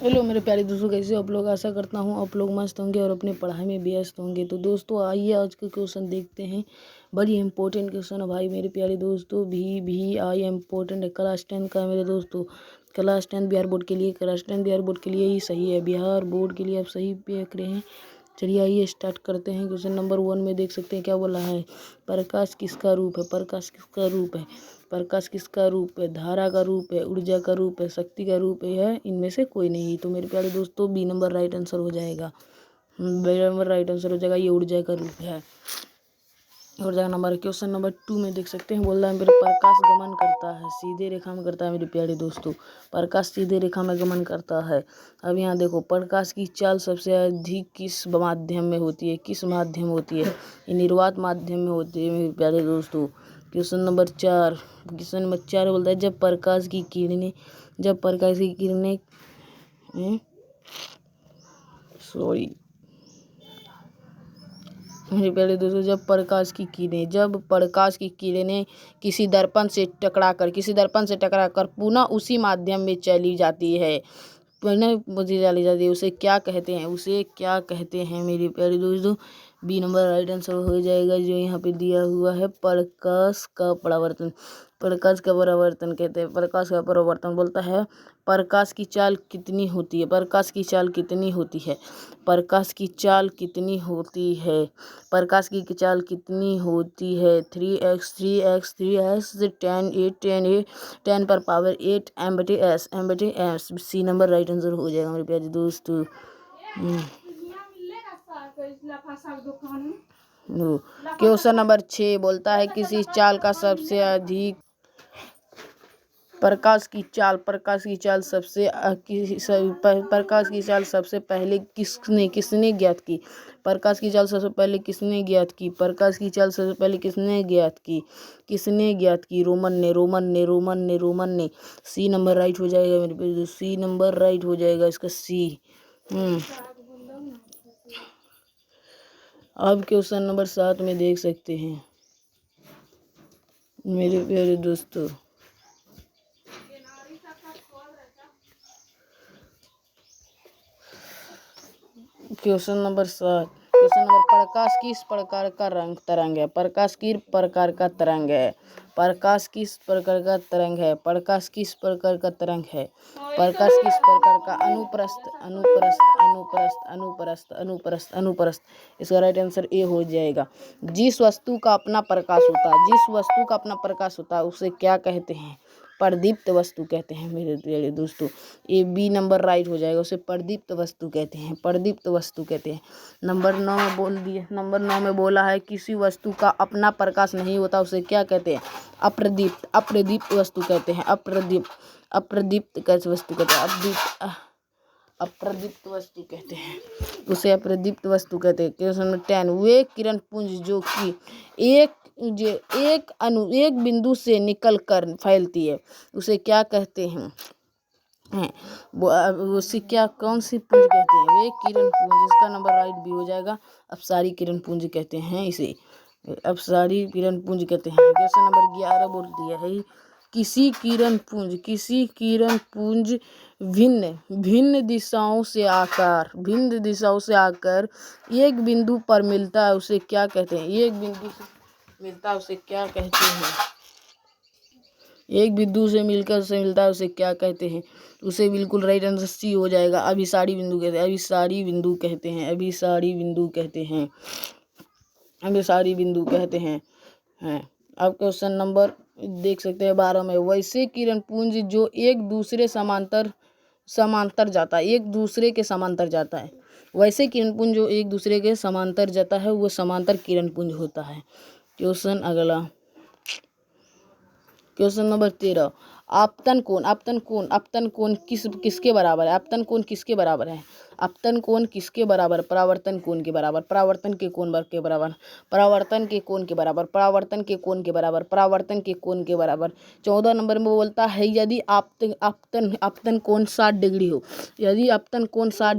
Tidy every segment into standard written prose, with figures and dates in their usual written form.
Hello मेरे प्यारे दोस्तों, कैसे आप लोग। आशा करता हूँ आप लोग मस्त होंगे और अपनी पढ़ाई में व्यस्त होंगे। तो दोस्तों आइए आज का क्वेश्चन देखते हैं। बड़ी इंपॉर्टेंट क्वेश्चन है भाई मेरे प्यारे दोस्तों। भी आई इम्पोर्टेंट है। क्लास 10 का है मेरे दोस्तों। क्लास 10 बिहार बोर्ड के लिए, क्लास 10 बिहार बोर्ड के लिए ही सही है। बिहार बोर्ड के लिए आप सही देख रहे हैं। चलिए आइए स्टार्ट करते हैं। क्वेश्चन नंबर 1 में देख सकते हैं क्या बोला है। प्रकाश किसका रूप है। प्रकाश किसका रूप है। प्रकाश किसका रूप है। धारा का रूप है, ऊर्जा का रूप है, शक्ति का रूप है। इनमें से कोई नहीं। तो मेरे प्यारे दोस्तों बी नंबर राइट आंसर हो जाएगा। बी नंबर राइट आंसर हो जाएगा। ये ऊर्जा का रूप है। ऊर्जा का नंबर। क्वेश्चन नंबर 2 में देख सकते हैं, बोल रहा है मेरे प्रकाश गमन करता है, सीधे रेखा में करता है मेरे प्यारे दोस्तों। प्रकाश सीधे रेखा में गमन करता है। अब यहाँ देखो, प्रकाश की चाल सबसे अधिक किस माध्यम में होती है। किस माध्यम होती है। ये निर्वात माध्यम में होती है मेरे प्यारे दोस्तों। क्वेश्चन नंबर 4 बोलता है जब प्रकाश की किरणें मेरे प्यारे दोस्तों, जब प्रकाश की किरणें किसी दर्पण से टकराकर पुनः उसी माध्यम में चली जाती है, उसे क्या कहते हैं मेरे प्यारे दोस्तों। बी नंबर राइट आंसर हो जाएगा, जो यहाँ पे दिया हुआ है प्रकाश का परावर्तन। प्रकाश का परावर्तन कहते हैं। प्रकाश का परावर्तन बोलता है प्रकाश की चाल कितनी होती है। प्रकाश की चाल कितनी होती है। प्रकाश की चाल कितनी होती है। प्रकाश की चाल कितनी होती है। 3x 3x 3x 10 पर power 8 m/s। C number right answer हो जाएगा मेरे प्यारे दोस्तों। क्वेश्चन नंबर 6 बोलता है किसी चाल का सबसे अधिक प्रकाश की चाल सबसे पहले किसने ज्ञात की। प्रकाश की चाल सबसे पहले किसने ज्ञात की। प्रकाश की चाल सबसे पहले किसने ज्ञात की। रोमन ने। सी नंबर राइट हो जाएगा मेरे पे। सी नंबर राइट हो जाएगा इसका सी। अब क्वेश्चन नंबर 7 में देख सकते हैं मेरे प्यारे दोस्तों। क्वेश्चन नंबर प्रकाश किस प्रकार का तरंग है। प्रकाश किस प्रकार का तरंग है। प्रकाश किस प्रकार का तरंग है। प्रकाश किस प्रकार का तरंग है। प्रकाश किस प्रकार का अनुप्रस्थ। इसका राइट आंसर ए हो जाएगा। जिस वस्तु का अपना प्रकाश होता है उसे क्या कहते हैं। प्रदीप्त वस्तु कहते हैं मेरे प्यारे दोस्तों। ए बी नंबर राइट हो जाएगा। उसे प्रदीप्त वस्तु कहते हैं। नंबर 9 में बोल दिए। नंबर 9 में बोला है किसी वस्तु का अपना प्रकाश नहीं होता उसे क्या कहते हैं। अप्रदीप्त वस्तु कहते हैं। अप्रदीप्त वस्तु कहते हैं। उसे अप्रदीप्त वस्तु कहते हैं। क्वेश्चन नंबर 10, वे किरण पुंज जो कि एक बिंदु से निकल कर फैलती है उसे क्या कहते हैं। उसे कौन सी पुंज कहते हैं। वे किरण पुंज। इसका नंबर राइट भी हो जाएगा। अपसारी किरण पुंज कहते हैं इसे। अपसारी किरण पुंज कहते हैं। क्वेश्चन नंबर 11 बोल दिया है किसी किरण पुंज भिन्न दिशाओं से आकर एक बिंदु पर मिलता है उसे क्या कहते हैं। एक बिंदु से मिलता है उसे क्या कहते हैं। एक बिंदु से मिलता है उसे क्या कहते हैं। उसे बिल्कुल राइट आंसर सी हो जाएगा। अभिसारी बिंदु कहते हैं। अब क्वेश्चन नंबर देख सकते हैं 12 में, वैसे किरण पुंज जो एक दूसरे के समांतर जाता है। वैसे किरण पुंज जो एक दूसरे के समांतर जाता है वो समांतर किरण पुंज होता है। अगला क्वेश्चन नंबर 13, आपतन कोण किसके बराबर है। आपतन कोण किसके बराबर है। आपतन कोण किसके बराबर। परावर्तन कोण के बराबर। परावर्तन के कोण के बराबर। परावर्तन के कोण के बराबर। परावर्तन के कोण के बराबर। परावर्तन के कोण के बराबर। 14 नंबर में बोलता है यदि आपतन कोण 60 डिग्री हो। यदि आपतन कोण 60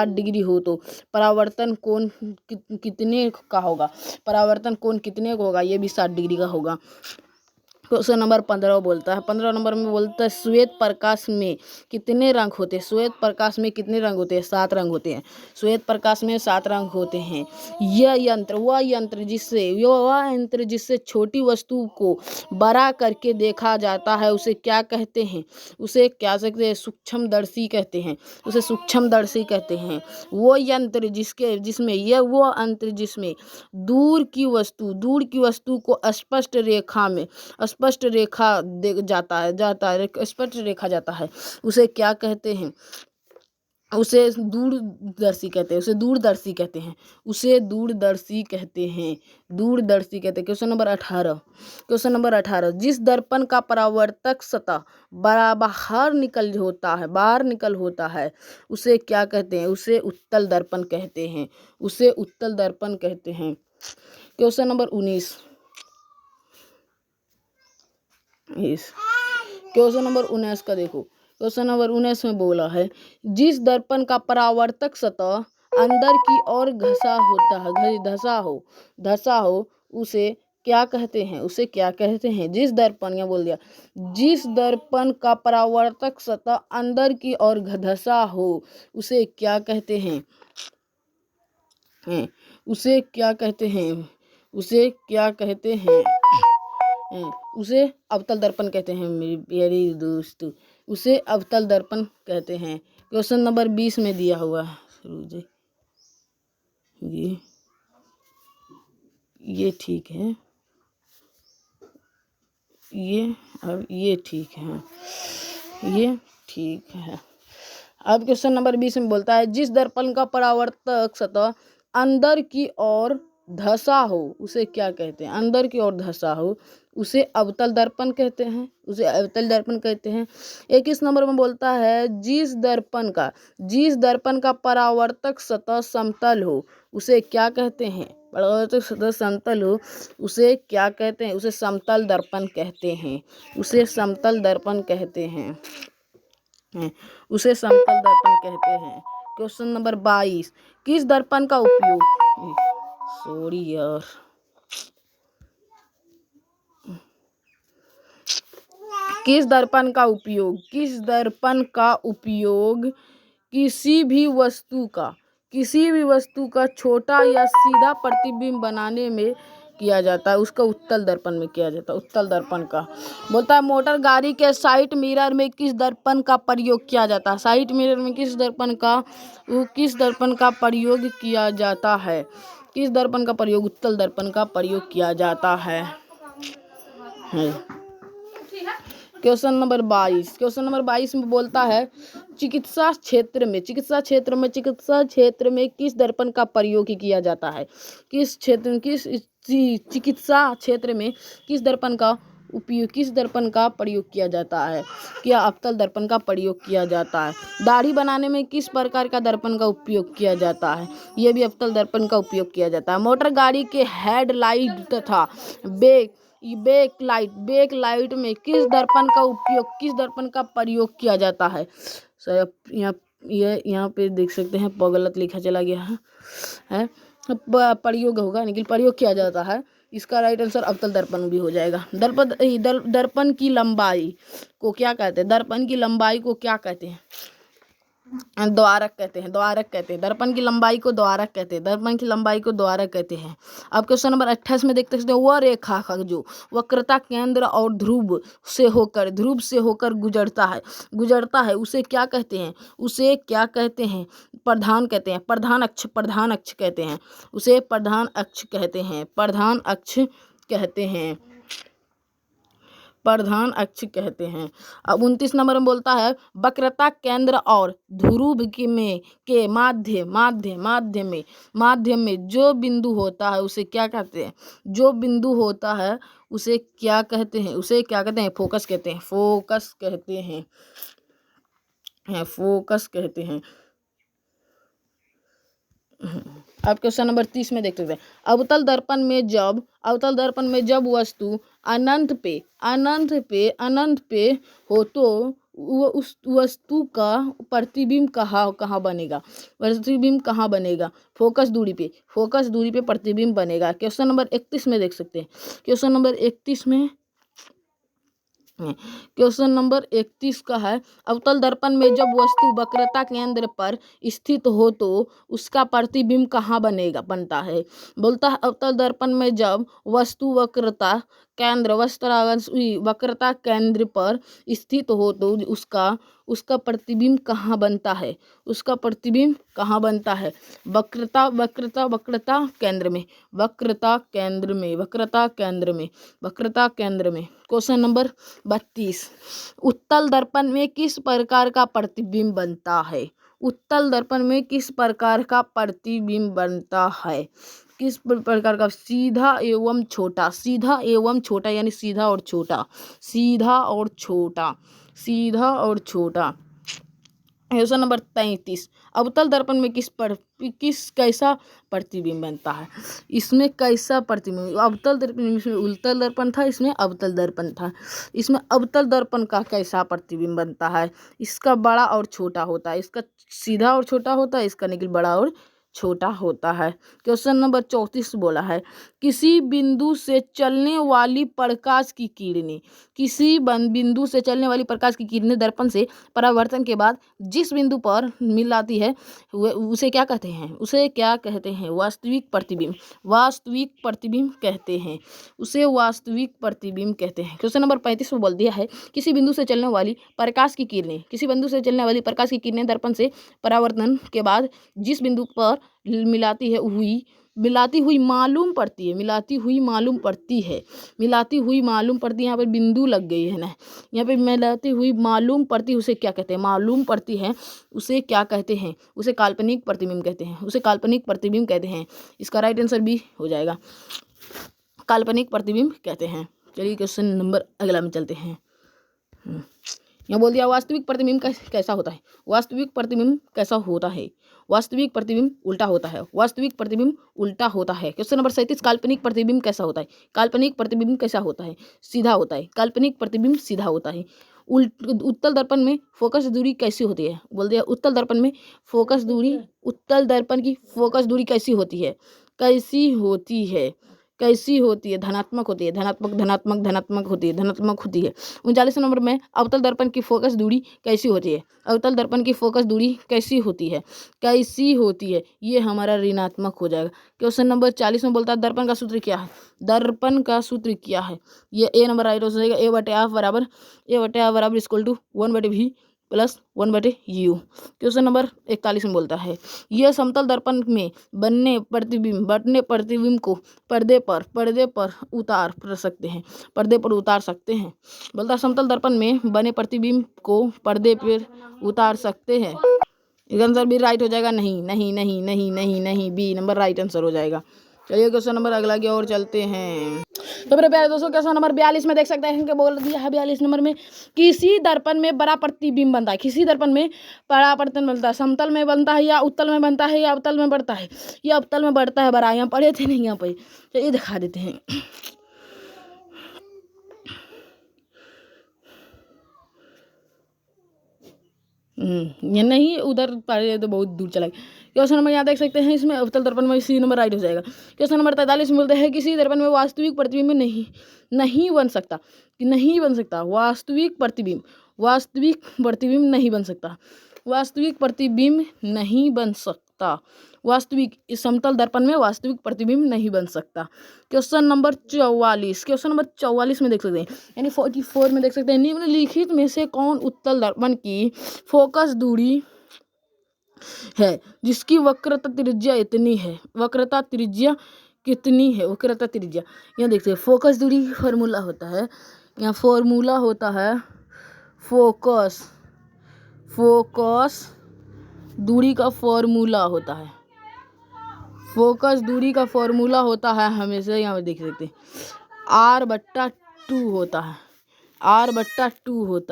डिग्री हो तो परावर्तन कोण कितने का होगा। परावर्तन कोण कितने का होगा। ये भी 60 डिग्री का होगा। क्वेश्चन नंबर 15 बोलता है, 15 नंबर में बोलता है श्वेत प्रकाश में कितने रंग होते हैं। श्वेत प्रकाश में कितने रंग होते हैं? 7 रंग होते हैं। श्वेत प्रकाश में 7 रंग होते हैं। वह यंत्र जिससे छोटी वस्तु को बड़ा करके देखा जाता है उसे क्या कहते हैं? उसे क्या सकते हैं? सूक्ष्मदर्शी कहते हैं। उसे सूक्ष्मदर्शी कहते हैं। वो यंत्र जिसमें दूर की वस्तु को स्पष्ट रेखा स्पष्ट रेखा जाता है उसे क्या कहते हैं? उसे दूरदर्शी कहते हैं। क्वेश्चन नंबर 18 जिस दर्पण का परावर्तक सतह बाहर निकल होता है उसे क्या कहते हैं? उसे उत्तल दर्पण कहते हैं। क्वेश्चन नंबर 19 क्वेश्चन नंबर 19 का देखो। क्वेश्चन नंबर 19 में बोला है जिस दर्पण का परावर्तक सतह अंदर की ओर धसा हो उसे क्या कहते हैं? जिस दर्पण का परावर्तक सतह अंदर की ओर धसा हो उसे क्या कहते हैं? उसे अवतल दर्पण कहते हैं मेरी प्यारी दोस्त। उसे अवतल दर्पण कहते हैं। क्वेश्चन नंबर 20 में दिया हुआ है ये ठीक है। ये ठीक है। अब क्वेश्चन नंबर 20 में बोलता है जिस दर्पण का परावर्तक सतह अंदर की ओर धसा हो उसे क्या कहते हैं? अंदर की ओर धसा हो उसे अवतल दर्पण कहते हैं। 21 नंबर में बोलता है जिस दर्पण का परावर्तक सतह समतल हो उसे क्या कहते हैं? परावर्तक सतह समतल हो उसे क्या कहते हैं? उसे समतल दर्पण कहते हैं। क्वेश्चन नंबर 22 किस दर्पण का उपयोग किसी भी वस्तु का छोटा या सीधा प्रतिबिंब बनाने में किया जाता है? उसका उत्तल दर्पण में किया जाता है। उत्तल दर्पण का बोलता है मोटर गाड़ी के साइड मिरर में किस दर्पण का प्रयोग किया जाता है? साइड मिरर में किस दर्पण का प्रयोग किया जाता है? उत्तल दर्पण का प्रयोग किया जाता है। क्वेश्चन नंबर 22 में बोलता है चिकित्सा क्षेत्र में किस दर्पण का प्रयोग किया जाता है? चिकित्सा क्षेत्र में किस दर्पण का प्रयोग किया जाता है? क्या अवतल दर्पण का प्रयोग किया जाता है? दाढ़ी बनाने में किस प्रकार का दर्पण का उपयोग किया जाता है? यह भी अवतल दर्पण का उपयोग किया जाता है। मोटर गाड़ी के हेडलाइट तथा बैक लाइट में किस दर्पण का प्रयोग किया जाता है? सर यहाँ पे देख सकते हैं गलत लिखा चला गया है प्रयोग होगा लेकिन प्रयोग किया जाता है। इसका राइट आंसर अवतल दर्पण भी हो जाएगा। दर्पण की लंबाई को क्या कहते हैं? दर्पण की लंबाई को क्या कहते हैं? द्वारक कहते हैं। दर्पण की लंबाई को द्वारक कहते हैं। अब क्वेश्चन नंबर 28 में देखते हैं वह रेखा का जो वक्रता केंद्र और ध्रुव से होकर गुजरता है उसे क्या कहते हैं? प्रधान अक्ष कहते हैं। उसे प्रधान अक्ष कहते हैं। अब 29 नंबर में बोलता है वक्रता केंद्र और ध्रुव के माध्य में जो बिंदु होता है उसे क्या कहते हैं? उसे क्या कहते हैं? फोकस कहते हैं। अब क्वेश्चन नंबर 30 में देखते हैं अवतल दर्पण में जब वस्तु अनंत पे हो तो उस वस्तु का प्रतिबिंब कहाँ बनेगा? फोकस दूरी पे प्रतिबिंब बनेगा। क्वेश्चन नंबर 31 में देख सकते हैं। क्वेश्चन नंबर 31 में क्वेश्चन नंबर 31 का है, अवतल दर्पण में जब वस्तु वक्रता केंद्र पर स्थित हो तो उसका प्रतिबिंब कहाँ बनता है। बोलता है अवतल दर्पण में जब वस्तु वक्रता केंद्र पर स्थित हो तो उसका प्रतिबिंब कहाँ बनता है। उसका प्रतिबिंब कहाँ बनता है। वक्रता केंद्र में। क्वेश्चन नंबर 32, उत्तल दर्पण में किस प्रकार का प्रतिबिंब बनता है। उत्तल दर्पण में किस प्रकार का प्रतिबिंब बनता है। किस प्रकार का, सीधा एवं छोटा यानी सीधा और छोटा। क्वेश्चन नंबर 33, अवतल दर्पण में कैसा प्रतिबिंब बनता है। इसमें कैसा प्रतिबिंब, अवतल दर्पण में इसमें उत्तल दर्पण था, इसमें अवतल दर्पण था। इसमें अवतल दर्पण का कैसा प्रतिबिंब बनता है। इसका बड़ा और छोटा होता है, इसका सीधा और छोटा होता है, इसका निकल बड़ा और छोटा होता है। क्वेश्चन नंबर 34 बोला है, किसी बिंदु से चलने वाली प्रकाश की किरणें दर्पण से परावर्तन के बाद जिस बिंदु पर मिलाती है उसे क्या कहते हैं। वास्तविक प्रतिबिंब कहते हैं। क्वेश्चन नंबर 35 में बोल दिया है, किसी बिंदु से चलने वाली प्रकाश की किरणें दर्पण से परावर्तन के बाद जिस बिंदु पर मिलाती हुई मालूम पड़ती है। यहाँ पर बिंदु लग गई है ना, यहाँ पे मिलाती हुई मालूम पड़ती है, उसे क्या कहते हैं। उसे काल्पनिक प्रतिबिंब कहते हैं। इसका राइट आंसर बी हो जाएगा, काल्पनिक प्रतिबिंब कहते हैं। चलिए क्वेश्चन नंबर अगला में चलते हैं। यहाँ बोल दिया वास्तविक प्रतिबिंब कैसा होता है। वास्तविक प्रतिबिंब उल्टा होता है। क्वेश्चन नंबर 37, काल्पनिक प्रतिबिंब कैसा होता है। सीधा होता है। काल्पनिक प्रतिबिंब सीधा होता है। उत्तल दर्पण में फोकस दूरी कैसी होती है। बोल दिया उत्तल दर्पण की फोकस दूरी कैसी होती है। धनात्मक होती है। 39 नंबर में अवतल दर्पण की फोकस दूरी कैसी होती है। ये हमारा ऋणात्मक हो जाएगा। क्वेश्चन नंबर 40 में बोलता है दर्पण का सूत्र क्या है। ये ए नंबर राइट हो जाएगा। ए बटे आफ बराबर equal to 1/v plus 1/u। Question number 41 में बोलता है, यह समतल दर्पण में बनने प्रतिबिंब को पर्दे पर उतार सकते हैं। बोलता है समतल दर्पण में बने प्रतिबिंब को पर्दे पर उतार सकते हैं। आंसर भी राइट हो जाएगा। नहीं, बी नंबर राइट आंसर हो जाएगा। चलिए क्वेश्चन नंबर अगला की ओर चलते हैं। तो मेरे प्यारे दोस्तों, क्वेश्चन नंबर 42 में देख सकते हैं कि बोल दिया है 42 नंबर में, किसी दर्पण में बड़ा प्रतिबिंब बनता है। समतल में बनता है या उत्तल में बनता है या अवतल में बढ़ता है। ये अवतल में बढ़ता है। बड़ा यहाँ पढ़े थे नहीं, यहाँ पे चलिए दिखा देते हैं। ये नहीं, उधर पढ़े तो बहुत दूर चला गया। क्वेश्चन नंबर यहाँ देख सकते हैं, इसमें अवतल दर्पण में सी नंबर राइट हो जाएगा। क्वेश्चन नंबर 43 में बोलते हैं, किसी दर्पण में वास्तविक प्रतिबिंब नहीं बन सकता। वास्तविक प्रतिबिंब नहीं बन सकता। इस समतल दर्पण में वास्तविक प्रतिबिंब नहीं बन सकता। क्वेश्चन नंबर 44 में देख सकते हैं, यानी 44 में देख सकते हैं, निम्नलिखित में से कौन उत्तल दर्पण की फोकस दूरी है जिसकी वक्रता त्रिज्या इतनी है। वक्रता त्रिज्या यहाँ देखते हैं, फोकस दूरी फॉर्मूला होता है। यहाँ फॉर्मूला होता है फोकस दूरी का फॉर्मूला होता है। हमेशा यहाँ पे देख सकते हैं R/2 होता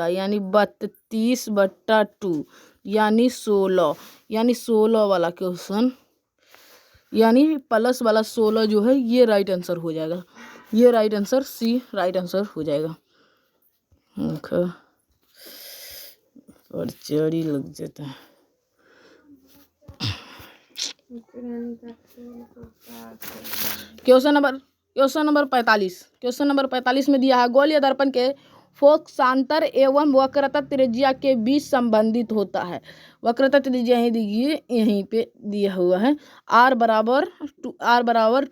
है, यानी 32/2 यानी 16 वाला क्वेश्चन, यानी प्लस वाला 16 जो है ये राइट आंसर हो जाएगा। ये right answer C right answer हो जाएगा। और चढ़ी लग जाता है। क्वेश्चन नंबर 45 में दिया है, गोलीय दर्पण के फोकसांतर एवं वक्रता त्रिज्या के बीच संबंधित होता है। वक्रता त्रिज्या यहीं देखिए, यहीं पे दिया हुआ है r बराबर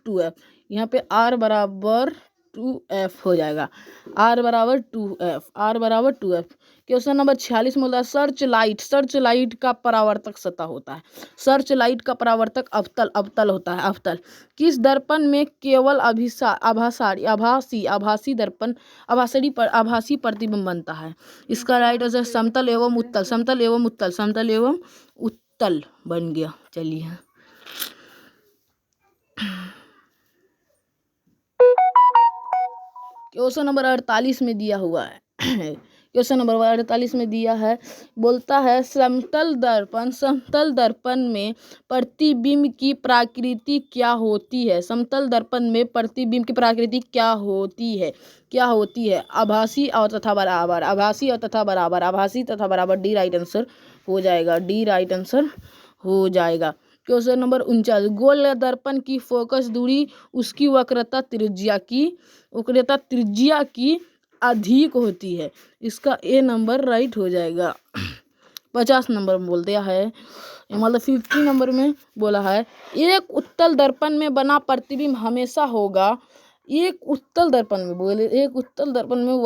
2f। यहाँ पे r बराबर 2f हो जाएगा, r बराबर 2f। क्वेश्चन नंबर 46 में बोला सर्च लाइट का परावर्तक सतह होता है। सर्च लाइट का परावर्तक अवतल होता है। अवतल किस दर्पण में केवल आभासी प्रतिबिंब बनता है? इसका राइट आंसर समतल एवं उत्तल बन गया। चलिए क्वेश्चन नंबर 48 में दिया हुआ है। क्वेश्चन नंबर 48 में दिया है, बोलता है समतल दर्पण में प्रतिबिंब की प्रकृति क्या होती है? समतल दर्पण में प्रतिबिंब की प्रकृति क्या होती है? आभासी और तथा बराबर। डी राइट आंसर हो जाएगा। क्वेश्चन नंबर 49, गोल दर्पण की फोकस दूरी उसकी वक्रता त्रिज्या की अधिक होती है। इसका ए नंबर राइट हो जाएगा। 50 नंबर में बोल दिया है, मतलब 50 नंबर में बोला है एक उत्तल दर्पण में बना प्रतिबिंब हमेशा होगा। एक उत्तल दर्पण में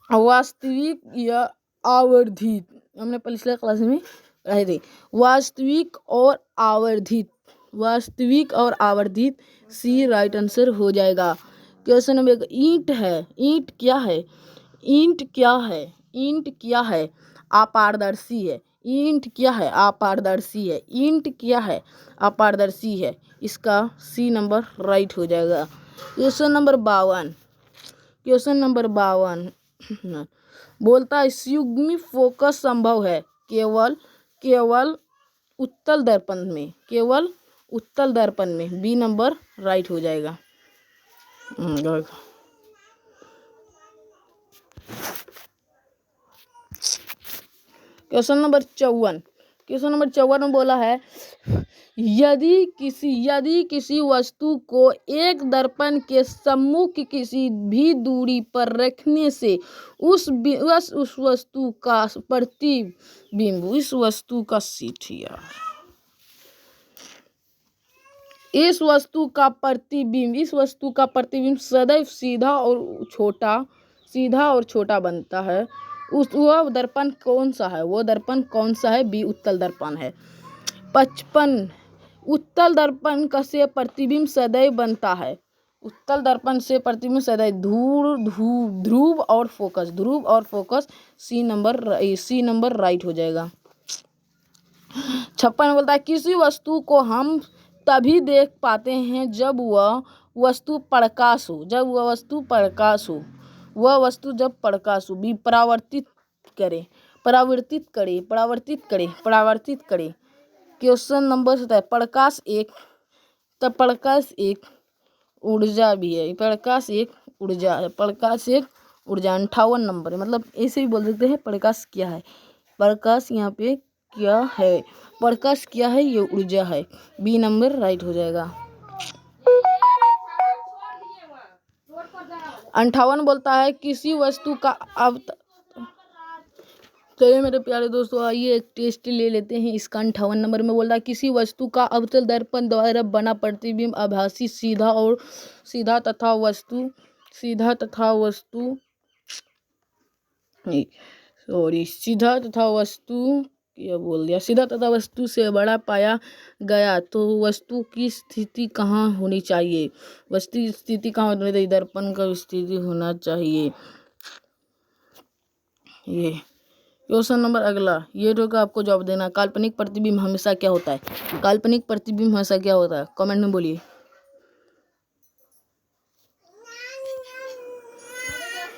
वास्तविक या आवर्धित, हमने पिछले क्लास में पढ़े थे, वास्तविक और आवर्धित सी राइट आंसर हो जाएगा। क्वेश्चन नंबर, ईंट क्या है? अपारदर्शी है। इसका सी नंबर राइट हो जाएगा। क्वेश्चन नंबर 52 बोलता है युग्मी फोकस संभव है केवल उत्तल दर्पण में। बी नंबर राइट हो जाएगा। क्वेश्चन नंबर 54 में बोला है यदि किसी वस्तु को एक दर्पण के सम्मुख किसी भी दूरी पर रखने से उस वस्तु का प्रतिबिंब इस वस्तु का प्रतिबिंब सदैव सीधा और छोटा बनता है। वह दर्पण कौन सा है? बी उत्तल दर्पण है। 55, उत्तल दर्पण से प्रतिबिंब सदैव बनता है। उत्तल दर्पण से प्रतिबिंब सदैव ध्रुव और फोकस सी नंबर राइट हो जाएगा। 56 बोलता है किसी वस्तु को हम तभी देख पाते हैं जब वह वस्तु प्रकाश हो। भी परावर्तित करे। क्वेश्चन नंबर 17, प्रकाश एक ऊर्जा भी है। प्रकाश एक ऊर्जा 58 नंबर, मतलब ऐसे भी बोल सकते हैं प्रकाश क्या है। प्रकाश यहाँ पे क्या है? प्रकाश क्या है? ये ऊर्जा है। बी नंबर राइट हो जाएगा। 58 बोलता है किसी वस्तु का चलिए मेरे प्यारे दोस्तों, आइए एक टेस्ट ले लेते हैं। इसका 58 नंबर में बोल रहा है किसी वस्तु का अवतल दर्पण द्वारा बना प्रतिबिंब आभासी सीधा तथा वस्तु से बड़ा पाया गया तो वस्तु की स्थिति कहाँ होनी चाहिए? दर्पण का स्थिति होना चाहिए। ये क्वेश्चन नंबर अगला, ये जो आपको जवाब देना, काल्पनिक प्रतिबिंब हमेशा क्या होता है? कमेंट में बोलिए।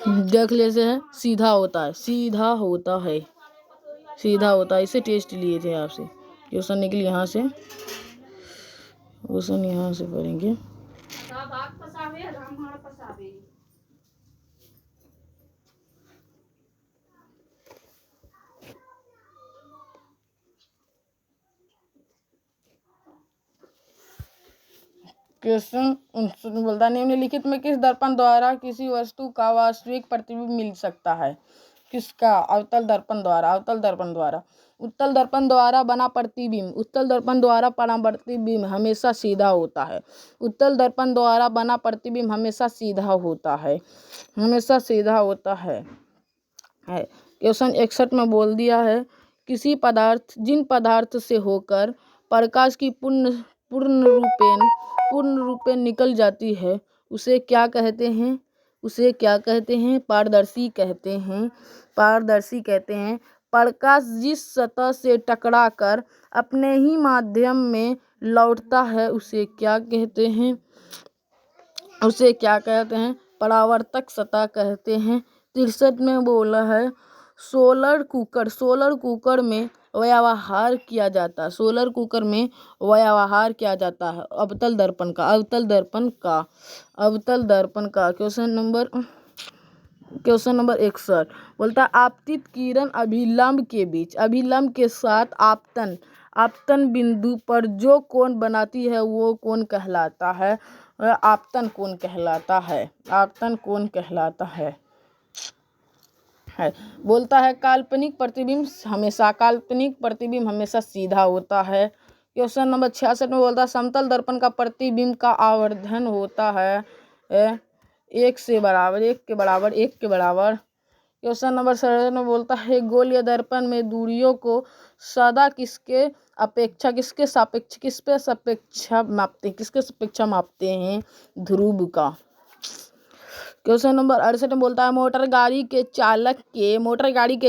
देख लेते हैं, सीधा होता है। इसे टेस्ट लिए थे आपसे। क्वेश्चन निकली यहाँ से पढ़ेंगे। क्वेश्चन 59 बोलता है निम्नलिखित में किस दर्पण द्वारा किसी वस्तु का वास्तविक प्रतिबिंब मिल सकता है? किसका? अवतल दर्पण द्वारा। अवतल दर्पण द्वारा। उत्तल दर्पण द्वारा बना प्रतिबिंब। उत्तल दर्पण द्वारा बना प्रतिबिंब हमेशा सीधा होता है। उत्तल दर्पण द्वारा बना प्रतिबिंब हमेशा सीधा होता है। हमेशा सीधा होता है। क्वेश्चन 61 में बोल दिया है किसी पदार्थ जिन पदार्थ से होकर प्रकाश की पूर्ण रूपेण निकल जाती है उसे क्या कहते हैं? उसे क्या कहते हैं? पारदर्शी कहते हैं। पारदर्शी कहते हैं। प्रकाश जिस सतह से टकराकर अपने ही माध्यम में लौटता है उसे क्या कहते हैं? उसे क्या कहते हैं? परावर्तक सतह कहते हैं। 63 में बोला है सोलर कुकर में व्यवहार किया जाता है। सोलर कुकर में व्यवहार किया जाता है अवतल दर्पण का। अवतल दर्पण का। अवतल दर्पण का। क्वेश्चन नंबर 61 बोलता है आपतित किरण अभिलंब के बीच अभिलंब के साथ आपतन बिंदु पर जो कोण बनाती है वो कोण कहलाता है? आपतन कोण कहलाता है। आपतन कोण कहलाता है। बोलता है काल्पनिक प्रतिबिंब हमेशा सीधा होता है। क्वेश्चन नंबर 66 में बोलता है समतल दर्पण का प्रतिबिंब का आवर्धन होता है 1 के बराबर। क्वेश्चन नंबर 67 में बोलता है गोलीय दर्पण में दूरियों को सदा किसके सापेक्ष मापते हैं? ध्रुव का। क्वेश्चन नंबर 68 में बोलता है मोटर गाड़ी के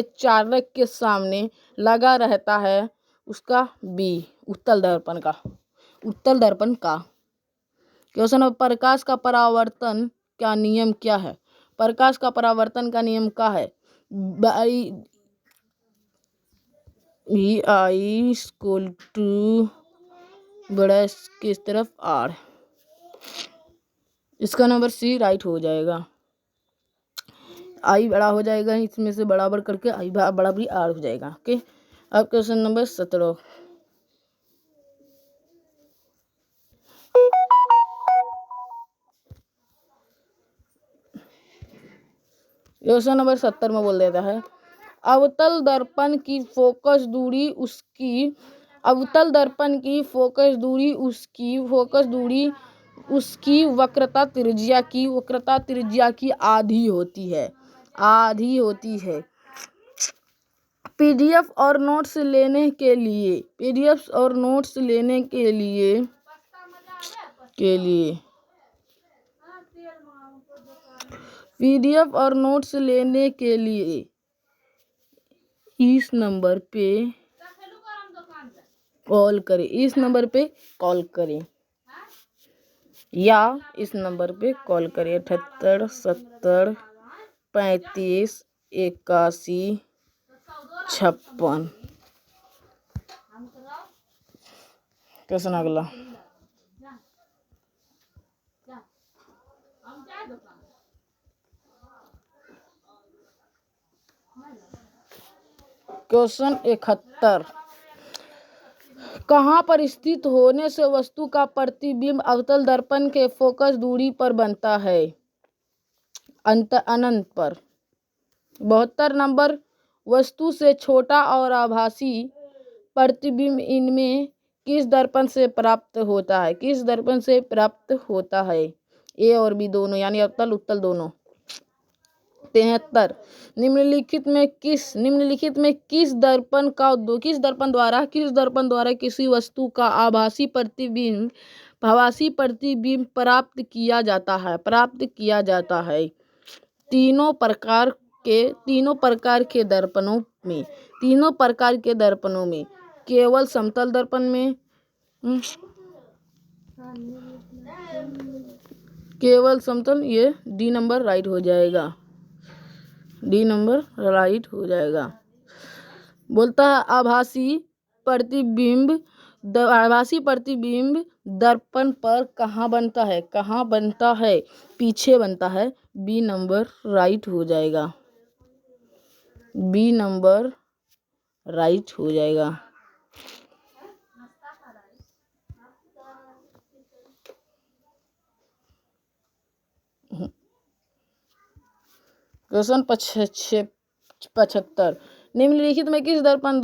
चालक के सामने लगा रहता है उसका बी उत्तल दर्पण का। उत्तल दर्पण का। क्वेश्चन नंबर प्रकाश का परावर्तन का नियम क्या है? प्रकाश का परावर्तन का नियम क्या है? I इक्वल टू बड़ा किस तरफ R। इसका नंबर सी राइट हो जाएगा। आई बड़ा हो जाएगा इसमें से बराबर करके आई बराबरी आर हो जाएगा। ओके अब क्वेश्चन नंबर 17 क्वेश्चन नंबर 70 में बोल देता है अवतल दर्पण की फोकस दूरी उसकी वक्रता त्रिज्या की आधी होती है। पीडीएफ और नोट्स लेने के लिए इस नंबर पे कॉल करें या इस नंबर पे कॉल करें 78 70 35 81 56। क्वेश्चन अगला क्वेश्चन 71 कहाँ पर स्थित होने से वस्तु का प्रतिबिंब अवतल दर्पण के फोकस दूरी पर बनता है? अनंत पर। 72 नंबर वस्तु से छोटा और आभासी प्रतिबिंब इनमें किस दर्पण से प्राप्त होता है? ए और बी दोनों यानी अवतल उत्तल दोनों। 73 निम्नलिखित में किस दर्पण द्वारा किसी वस्तु का आभासी प्रतिबिंब प्राप्त किया जाता है? तीनों प्रकार के दर्पणों में केवल समतल दर्पण में केवल समतल। ये डी नंबर राइट हो जाएगा। बोलता है आभासी प्रतिबिंब दर्पण पर कहाँ बनता है? पीछे बनता है। बी नंबर राइट हो जाएगा। क्वेश्चन 75। निम्नलिखित में किस दर्पण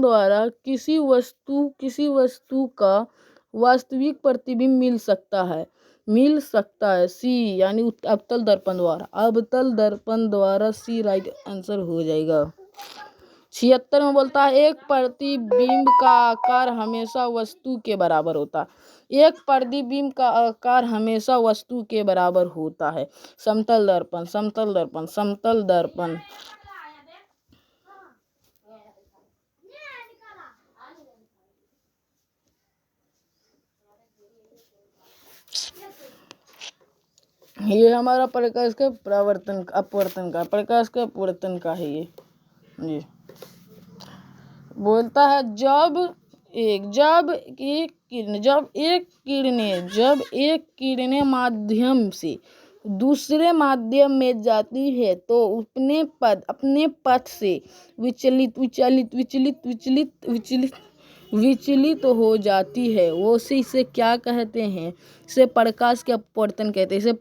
द्वारा किसी वस्तु का वास्तविक प्रतिबिंब मिल सकता है। सी यानी अवतल दर्पण द्वारा सी राइट आंसर हो जाएगा। 76 में बोलता है एक प्रतिबिंब का आकार हमेशा वस्तु के बराबर होता है। समतल दर्पण। ये हमारा प्रकाश का अपवर्तन का है ये जी। बोलता है जब एक किरण माध्यम से दूसरे माध्यम में जाती है तो अपने पथ से विचलित हो जाती है। वो इसे क्या कहते हैं? इसे प्रकाश के अपवर्तन कहते हैं।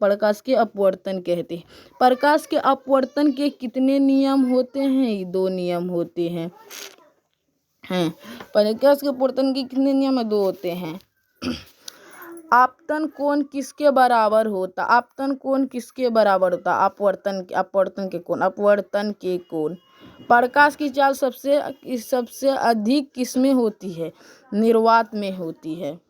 प्रकाश के अपवर्तन के कितने नियम होते हैं? 2 नियम होते हैं। प्रकाश के अपवर्तन के कितने नियम है? 2 होते हैं। आपतन कोण किसके बराबर होता? अपवर्तन के कोण। प्रकाश की चाल सबसे अधिक किसमें होती है? निर्वात में होती है।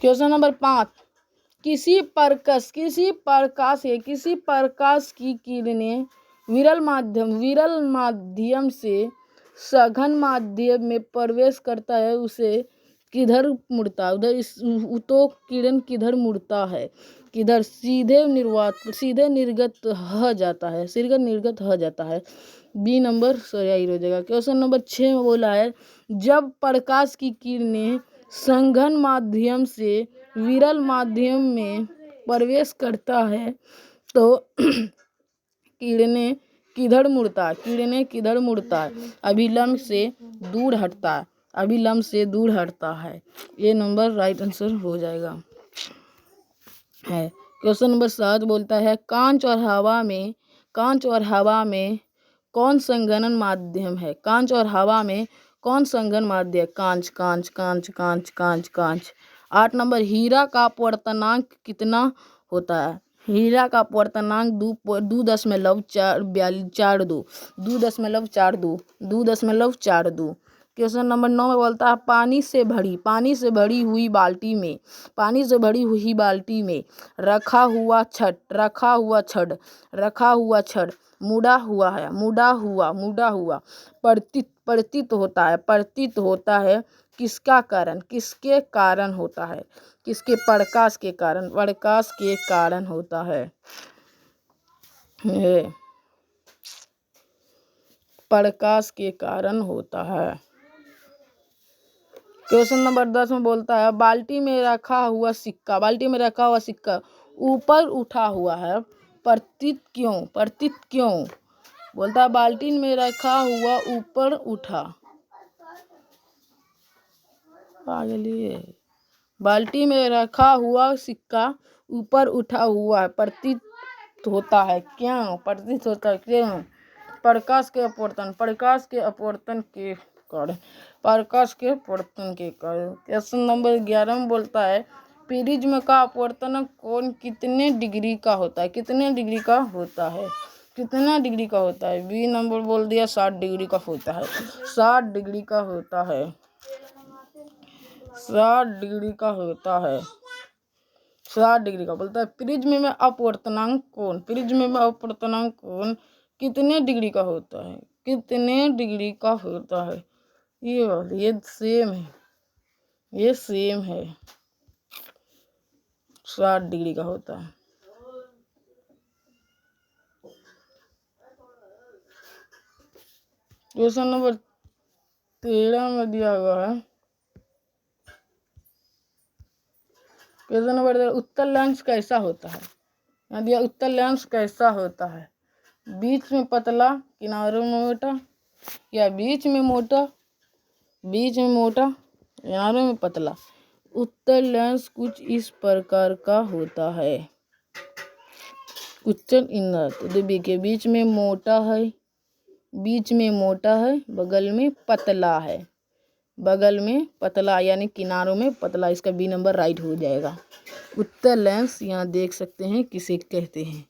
Question number 5। किसी प्रकाश की किरणें विरल माध्यम से सघन माध्यम में प्रवेश करता है, उसे किधर मुड़ता है? किरण किधर मुड़ता है? किधर? सीधे निर्गत हो जाता है। बी नंबर सही हो जाएगा। क्वेश्चन नंबर 6 में बोला है जब प्रकाश की किरणें सघन माध्यम से विरल माध्यम में प्रवेश करता है तो किरणें किधर मुड़ता है? अभिलंब से दूर हटता है। ये नंबर राइट आंसर हो जाएगा है। क्वेश्चन नंबर 7 बोलता है कांच और हवा में कौन संघनन माध्यम है? कांच। 8 नंबर हीरा का अपवर्तनांक कितना होता है? हीरा का अपवर्तनांक 2.42। क्वेश्चन नंबर 9 में बोलता है पानी से भरी हुई बाल्टी में रखा हुआ छड़ मुड़ा हुआ प्रतीत होता है। किसके कारण होता है? प्रकाश के कारण होता है। प्रकाश के कारण होता है। क्वेश्चन नंबर 10 में बोलता है बाल्टी में रखा हुआ सिक्का ऊपर उठा हुआ है, प्रतीत क्यों? बोलता है बाल्टी में रखा हुआ ऊपर उठा। बाल्टी में रखा हुआ सिक्का ऊपर उठा हुआ है, प्रतीत होता है क्यों? प्रकाश के अपवर्तन के कारण। क्वेश्चन नंबर 11 में बोलता है प्रिज्म का अपवर्तन कोण कितने डिग्री का होता है? कितने डिग्री का होता है? बी नंबर बोल दिया 60 डिग्री का होता है। 60 डिग्री का होता है। 60 डिग्री का बोलता है प्रिज्म में अपवर्तनांक कोण कितने डिग्री का होता है? कितने डिग्री का होता है? ये सेम है, ये सेम है, 60 डिग्री का होता है। क्वेश्चन नंबर 13 में दिया हुआ है। क्वेश्चन नंबर 13, उत्तल लेंस कैसा होता है? यहाँ दिया उत्तल लेंस कैसा होता है? बीच में पतला, किनारों में मोटा, या बीच में मोटा, किनारों में पतला। उत्तल लेंस कुछ इस प्रकार का होता है। उत्तल इंद्र तो देखिए बीच में मोटा है, बगल में पतला है, बगल में पतला यानी किनारों में पतला। इसका बी नंबर राइट हो जाएगा। उत्तल लेंस यहाँ देख सकते हैं किसे कहते हैं,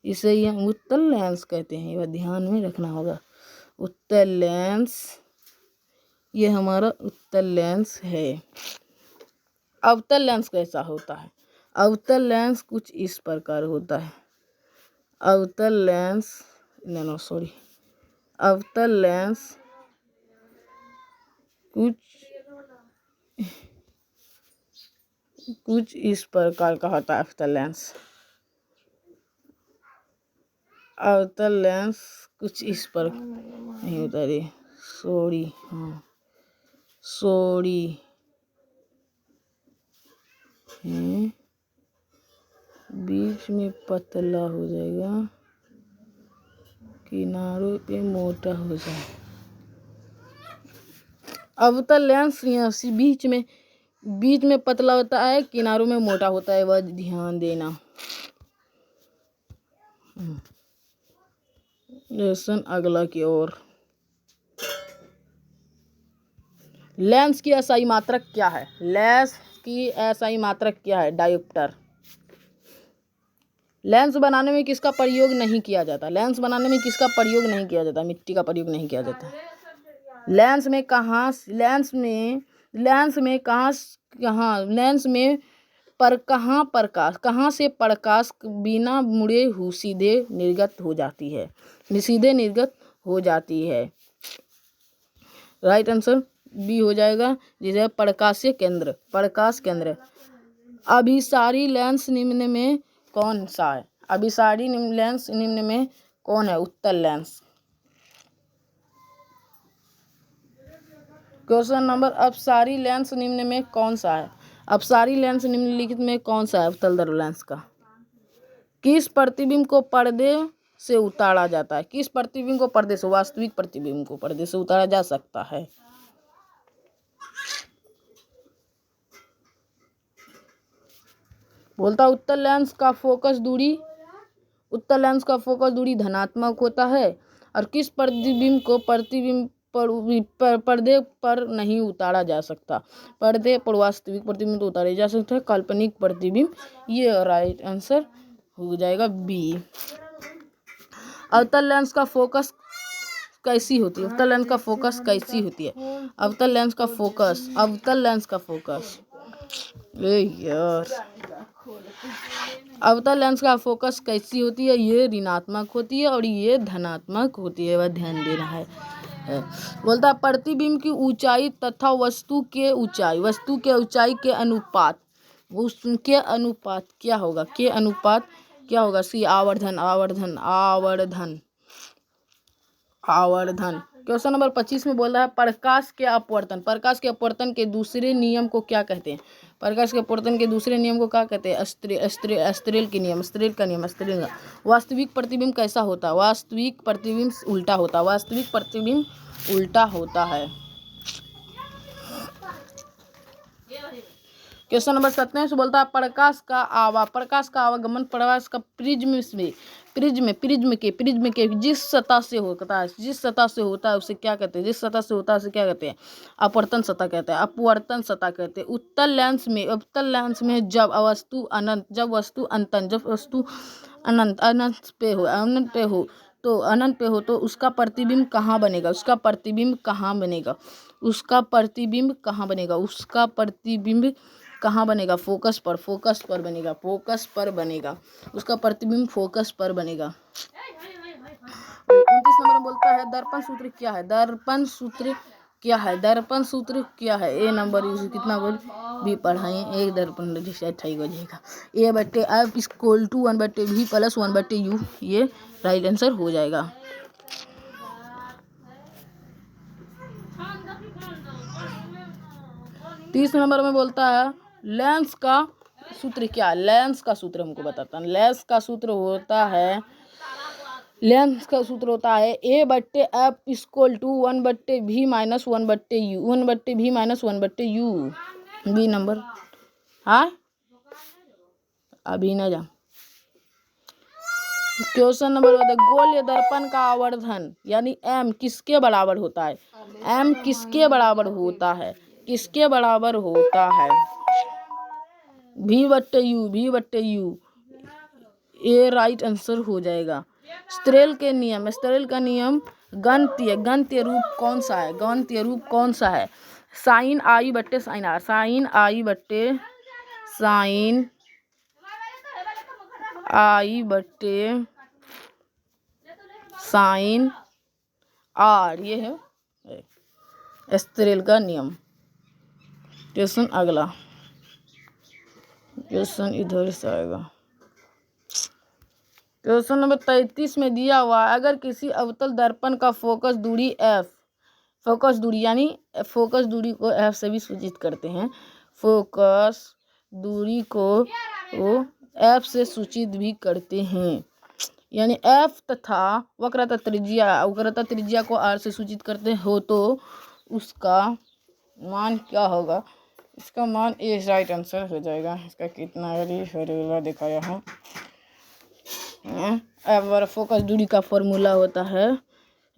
इसे यहाँ उत्तल लेंस कहते हैं, यह ध्यान में रखना होगा। उत्तल लेंस, ये हमारा उत्तल लेंस है। अवतल लेंस कैसा होता है? अवतल लेंस कुछ इस प्रकार होता है। अवतल लेंस अवतल लेंस कुछ इस प्रकार का होता है। अवतल लेंस कुछ इस पर नहीं होता रे, बीच में पतला हो जाएगा, किनारों पे मोटा हो जाए। अवतल लेंस यहाँ से बीच में पतला होता है, किनारों में मोटा होता है, वह ध्यान देना। लेसन अगला की ओर। लेंस की एसआई मात्रक क्या है? लेंस की एसआई मात्रक क्या है? डायोप्टर। लेंस बनाने में किसका प्रयोग नहीं किया जाता? मिट्टी का प्रयोग नहीं किया जाता। लेंस में कहाँ से प्रकाश बिना मुड़े सीधे निर्गत हो जाती है। राइट आंसर बी हो जाएगा, जिसे प्रकाश केंद्र। अभिसारी लेंस निम्न में कौन सा है? अभिसारी लेंस निम्न में कौन है? उत्तल लेंस। क्वेश्चन नंबर, अपसारी लेंस निम्न में कौन सा है? अपसारी लेंस निम्नलिखित में कौन सा है? उत्तल लेंस का। किस प्रतिबिंब को पर्दे से उतारा जाता है? किस प्रतिबिंब को पर्दे से, वास्तविक प्रतिबिंब को पर्दे से उतारा जा सकता है। बोलता उत्तल लेंस का फोकस दूरी धनात्मक होता है। और किस प्रतिबिंब को पर्दे पर नहीं उतारा जा सकता? पर्दे पर वास्तविक प्रतिबिंब तो उतारे जा सकते हैं, काल्पनिक प्रतिबिंब। ये राइट आंसर हो जाएगा बी। अवतल लेंस का फोकस कैसी होती है? अवतल लेंस का फोकस कैसी होती है? अवतल लेंस का फोकस अवतल लेंस का फोकस कैसी होती है? ये ऋणात्मक होती है और ये धनात्मक होती है, वह ध्यान देना है। बोलता प्रतिबिंब की ऊंचाई तथा वस्तु के ऊंचाई के अनुपात क्या होगा? सी आवर्धन। क्वेश्चन नंबर 25 में बोल रहा है प्रकाश के अपवर्तन के दूसरे नियम को क्या कहते हैं? एस्टेरेल का नियम। वास्तविक प्रतिबिंब कैसा होता है? वास्तविक प्रतिबिंब उल्टा होता है। क्वेश्चन नंबर 17 से बोलता है प्रकाश का आवागमन प्रकाश का प्रिज्म के जिस सतह से होता है उसे क्या कहते हैं? अपवर्तन सतह कहते हैं। उत्तल लेंस में जब वस्तु अनंत पे हो तो उसका प्रतिबिंब कहाँ बनेगा? उसका प्रतिबिंब कहाँ बनेगा? फोकस पर बनेगा। उसका प्रतिबिंब फोकस पर बनेगा। 29 नंबर में बोलता है दर्पण सूत्र क्या है। दर्पण सूत्र क्या है। दर्पण सूत्र क्या है। ए नंबर कितना बोल भी पढ़ाएं। एक दर्पण जैसे 28 बजेगा। ए बट्टे F equal to 1/v plus 1/u, ये राइट आंसर हो जाएगा। तीस नंबर में बोलता है लेंस का सूत्र क्या है। लेंस का सूत्र हमको बताता है। लेंस का सूत्र होता है ए बट्टे F equal to 1/v minus 1/u, 1/v minus 1/u। B number. हाँ अभी ना जा। क्वेश्चन नंबर गोल्य दर्पण का आवर्धन यानी एम किसके बराबर होता है। एम किसके बराबर होता है। किसके बराबर होता है। v/u, v/u, ये राइट आंसर हो जाएगा। स्टेरेल के नियम, स्टेरेल का नियम गणितीय रूप कौन सा है। गणितीय रूप कौन सा है। साइन आई बट्टे साइन आर, साइन आई बट्टे साइन आई बट्टे साइन आर, ये है स्टेरेल का नियम। क्वेश्चन अगला, क्वेश्चन इधर से आएगा। क्वेश्चन नंबर 33 में दिया हुआ अगर किसी अवतल दर्पण का फोकस दूरी f, फोकस दूरी यानी फोकस दूरी को f से भी सूचित करते हैं। फोकस दूरी को f से सूचित भी करते हैं, यानी f तथा वक्रता त्रिज्या को r से सूचित करते हो तो उसका मान क्या होगा। इसका मान ए राइट आंसर हो जाएगा। इसका कितना फॉर्मूला दिखाया है। अब फोकस दूरी का फॉर्मूला होता है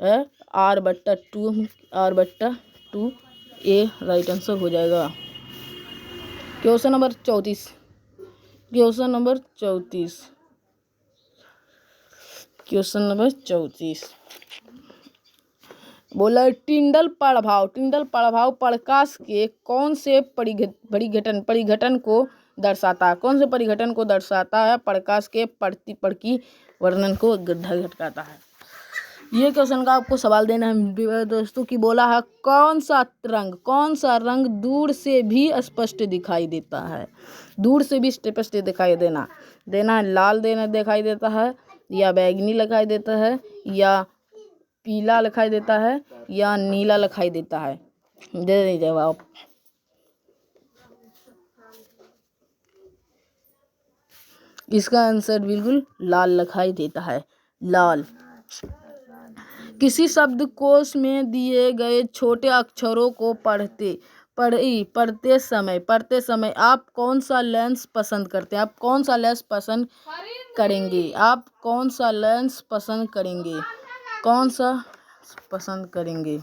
r/2, r/2, ए राइट आंसर हो जाएगा। Question number 34, question number 34, question number 34 बोला टिंडल प्रभाव प्रकाश के कौन से परिघटन को दर्शाता है। कौन से परिघटन को दर्शाता है। प्रकाश के प्रकी वर्णन को घटाता है। ये क्वेश्चन का आपको सवाल देना है दोस्तों कि बोला है कौन सा रंग दूर से भी स्पष्ट दिखाई देता है। दूर से भी स्पष्ट दिखाई देना है। लाल दिखाई देता है या बैंगनी दिखाई देता है या पीला दिखाई देता है या नीला दिखाई देता है। दे दीजिए जवाब। इसका आंसर बिल्कुल लाल दिखाई देता है। लाल। किसी शब्दकोश में दिए गए छोटे अक्षरों को पढ़ते समय आप कौन सा लेंस पसंद करते हैं। आप कौन सा लेंस पसंद करेंगे। आप कौन सा लेंस पसंद करेंगे। कौन सा पसंद करेंगे।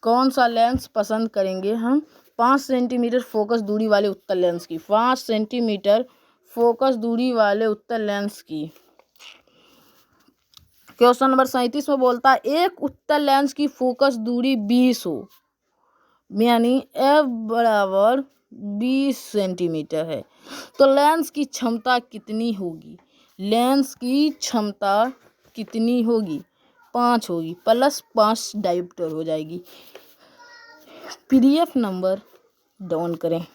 कौन सा लेंस पसंद करेंगे हम। 5 सेंटीमीटर फोकस दूरी वाले उत्तल लेंस की। 5 सेंटीमीटर फोकस दूरी वाले उत्तल लेंस की। क्वेश्चन नंबर 37 में बोलता है एक उत्तल लेंस की फोकस दूरी 20 हो, यानी f बराबर 20 सेंटीमीटर है तो लेंस की क्षमता कितनी होगी। लेंस की क्षमता कितनी होगी। 5 होगी प्लस 5 डायोप्टर हो जाएगी। पीडीएफ नंबर डाउन करें।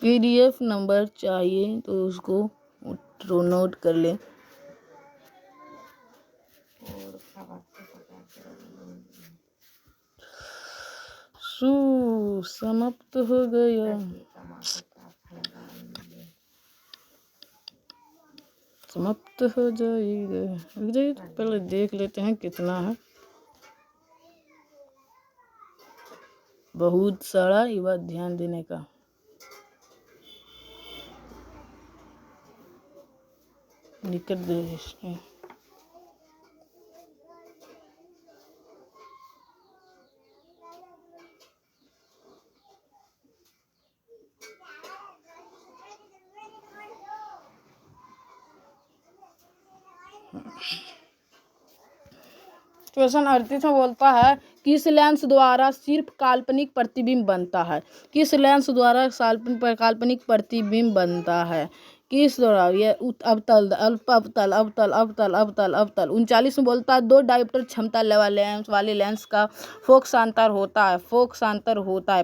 पीडीएफ नंबर चाहिए तो उसको नोट कर लें। समाप्त हो गया। समाप्त हो जाएगा। पहले देख लेते हैं कितना है। बहुत सारा, ये बात ध्यान देने का। निकट दृष्टि क्वेश्चन 38 में बोलता है किस लेंस द्वारा सिर्फ काल्पनिक प्रतिबिंब बनता है। किस लेंस द्वारा काल्पनिक प्रतिबिंब बनता है। किस दोहराविए अवतल अवतल अवतल अवतल अवतल अवतल। 39 में बोलता है 2 डायोप्टर क्षमता वाले लेंस का फोकसांतर होता है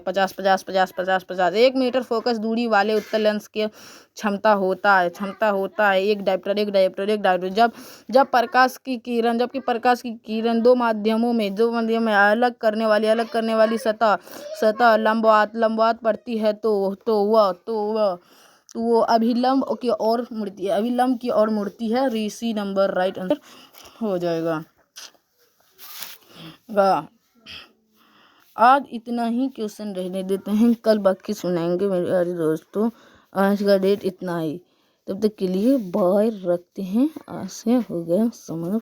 50 50 50 50 50। 1 मीटर फोकस दूरी वाले उत्तल लेंस के क्षमता होता है एक डायोप्टर। जब प्रकाश की किरण दो माध्यमों में अलग करने वाली सतह लंबवत पड़ती है तो वो अभिलंब की ओर मुड़ती है। ऋषि नंबर राइट आंसर हो जाएगा। आज इतना ही क्वेश्चन रहने देते हैं, कल बाकी सुनाएंगे मेरे प्यारे दोस्तों। आज का डेट इतना ही, तब तक के लिए बाय रखते हैं। आज से हो गया समाप्त।